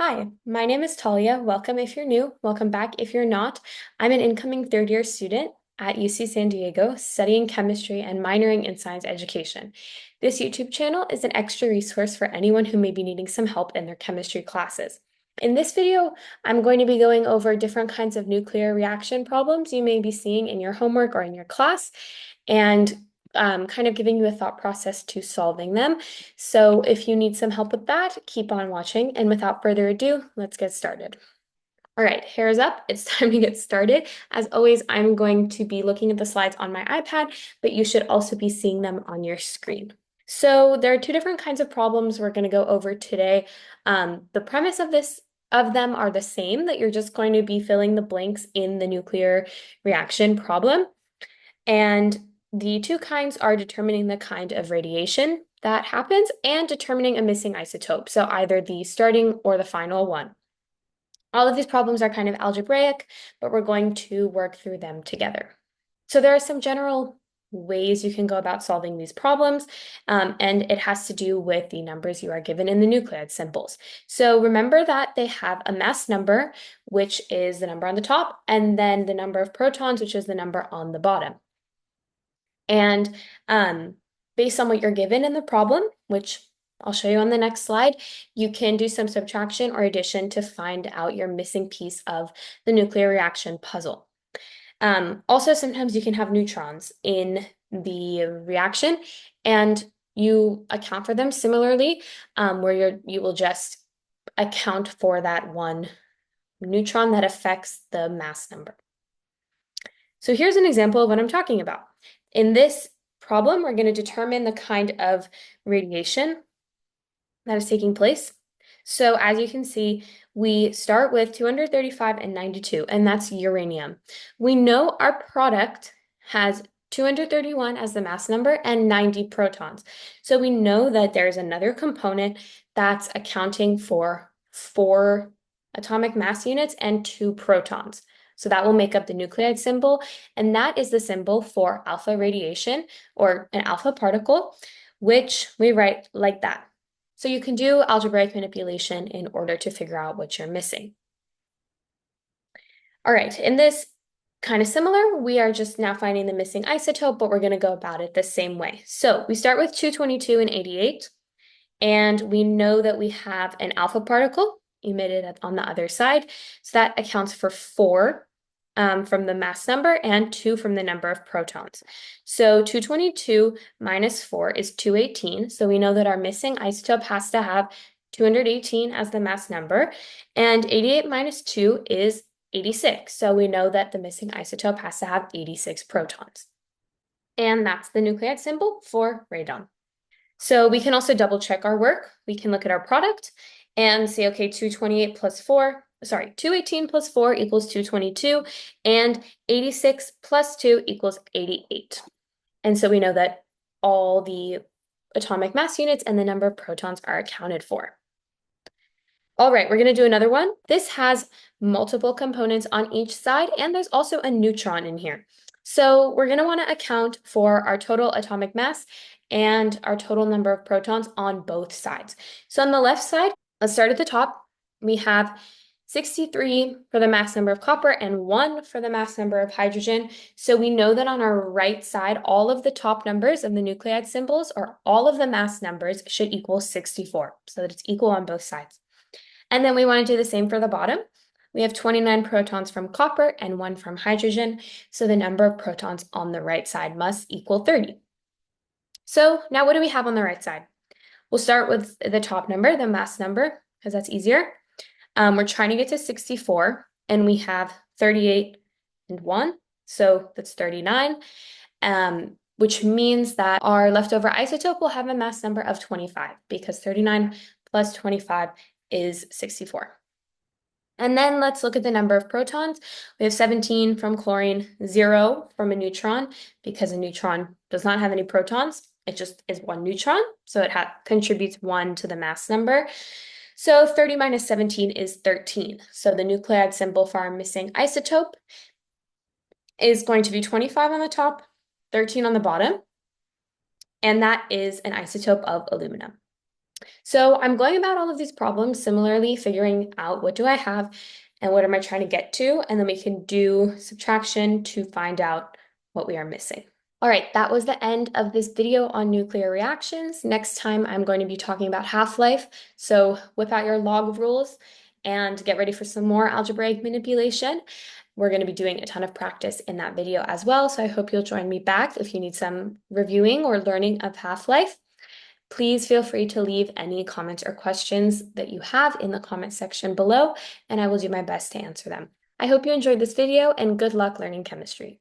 Hi, my name is Talia. Welcome if you're new. Welcome back if you're not. I'm an incoming third year student at UC San Diego studying chemistry and minoring in science education. This YouTube channel is an extra resource for anyone who may be needing some help in their chemistry classes. In this video, I'm going to be going over different kinds of nuclear reaction problems you may be seeing in your homework or in your class, and kind of giving you a thought process to solving them. So if you need some help with that, keep on watching. And without further ado, let's get started. All right, hair's up. It's time to get started. As always, I'm going to be looking at the slides on my iPad, but you should also be seeing them on your screen. So there are two different kinds of problems we're going to go over today. The premise of them are the same, that you're just going to be filling the blanks in the nuclear reaction problem. And the two kinds are determining the kind of radiation that happens and determining a missing isotope, so either the starting or the final one. All of these problems are kind of algebraic, but we're going to work through them together. So there are some general ways you can go about solving these problems, and it has to do with the numbers you are given in the nucleide symbols. So remember that they have a mass number, which is the number on the top, and then the number of protons, which is the number on the bottom. And based on what you're given in the problem, which I'll show you on the next slide, you can do some subtraction or addition to find out your missing piece of the nuclear reaction puzzle. Also, sometimes you can have neutrons in the reaction, and you account for them similarly, where you will just account for that one neutron that affects the mass number. So here's an example of what I'm talking about. In this problem, we're going to determine the kind of radiation that is taking place. So as you can see, we start with 235 and 92, and that's uranium. We know our product has 231 as the mass number and 90 protons. So we know that there's another component that's accounting for 4 atomic mass units and 2 protons. So that will make up the nucleide symbol, and that is the symbol for alpha radiation, or an alpha particle, which we write like that. So you can do algebraic manipulation in order to figure out what you're missing. All right, in this kind of similar, we are just now finding the missing isotope, but we're going to go about it the same way. So we start with 222 and 88, and we know that we have an alpha particle emitted on the other side. So that accounts for 4 from the mass number and 2 from the number of protons. So 222 minus 4 is 218. So we know that our missing isotope has to have 218 as the mass number, and 88 minus 2 is 86. So we know that the missing isotope has to have 86 protons. And that's the nucleide symbol for radon. So we can also double check our work. We can look at our product and say, okay, 218 plus 4 equals 222, and 86 plus 2 equals 88. And so we know that all the atomic mass units and the number of protons are accounted for. All right, we're going to do another one. This has multiple components on each side, and there's also a neutron in here. So we're going to want to account for our total atomic mass and our total number of protons on both sides. So on the left side, let's start at the top. We have 63 for the mass number of copper and 1 for the mass number of hydrogen. So we know that on our right side, all of the top numbers of the nucleide symbols, or all of the mass numbers, should equal 64, so that it's equal on both sides. And then we want to do the same for the bottom. We have 29 protons from copper and 1 from hydrogen, so the number of protons on the right side must equal 30. So now what do we have on the right side? We'll start with the top number, the mass number, because that's easier. We're trying to get to 64, and we have 38 and 1, so that's 39, which means that our leftover isotope will have a mass number of 25, because 39 plus 25 is 64. And then let's look at the number of protons. We have 17 from chlorine, 0 from a neutron, because a neutron does not have any protons. It just is one neutron, so it contributes 1 to the mass number. So 30 minus 17 is 13. So the nucleide symbol for our missing isotope is going to be 25 on the top, 13 on the bottom, and that is an isotope of aluminum. So I'm going about all of these problems similarly, figuring out what do I have and what am I trying to get to, and then we can do subtraction to find out what we are missing. All right, that was the end of this video on nuclear reactions. Next time, I'm going to be talking about half-life. So whip out your log rules and get ready for some more algebraic manipulation. We're going to be doing a ton of practice in that video as well. So I hope you'll join me back if you need some reviewing or learning of half-life. Please feel free to leave any comments or questions that you have in the comment section below, and I will do my best to answer them. I hope you enjoyed this video and good luck learning chemistry.